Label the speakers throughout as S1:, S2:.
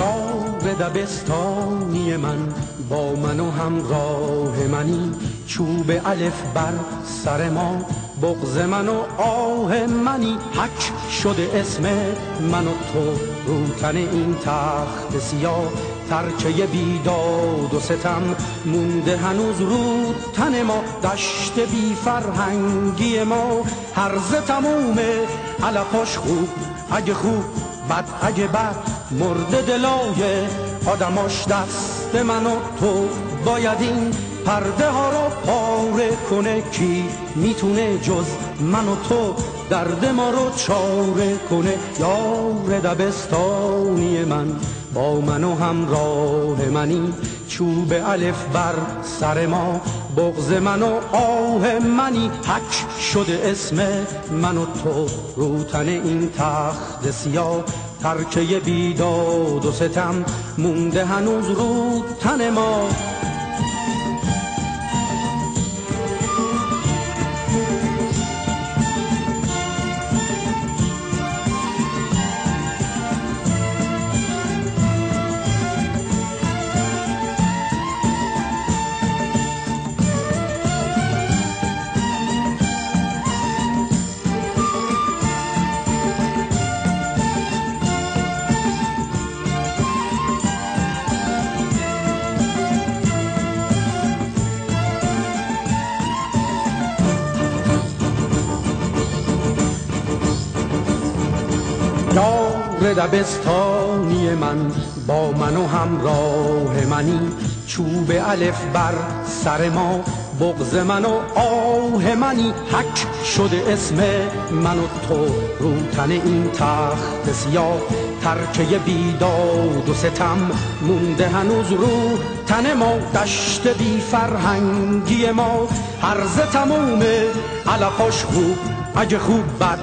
S1: یار دبستانی من، با من و همراه منی، چوب الف بر سر ما، بغض من و آه منی، حک شده اسم من و تو رو تن این تخت سیاه، ترکه بیداد و ستم مونده هنوز رو تن ما، دشت بی فرهنگی ما هرزه تمومه، علفاش خوب اگه خوب، بد اگه بد، مرده دلای آدماش دست من و تو، باید این پرده ها رو پاره کنه، کی میتونه جز من و تو درد ما رو چاره کنه. یار دبستانی من، با من و همراه منی، چوب الف بر سر ما، بغض من و آه منی، حک شده اسم من و تو رو تن این تخت سیاه، ترکه بیداد و ستم مونده هنوز رو تن ما. یار دبستانی من، با من و همراه منی، چوب الف بر سر ما، بغض من و آه منی، حک شده اسم من و تو رو تن این تخت سیاه، ترکه بیداد و ستم مونده هنوز رو تن ما، دشت بی فرهنگی ما هرزه تمومه، علفاش خوب اگه خوب، بد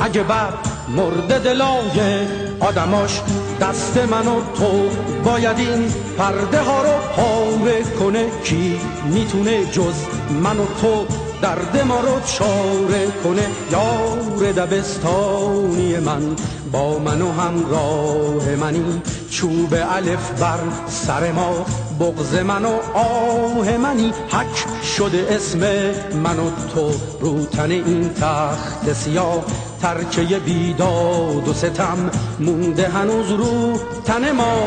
S1: اگه بد، مرده دلای آدماش دست من و تو، باید این پرده ها رو پاره کنه، کی میتونه جز من و تو درد ما رو چاره کنه. یار دبستانی من، با من و همراه منی، چوب الف بر سر ما، بغض من و آه منی، حک شده اسم من و تو رو تن این تخت سیاه، ترکه بیداد و ستم مونده هنوز رو تن ما.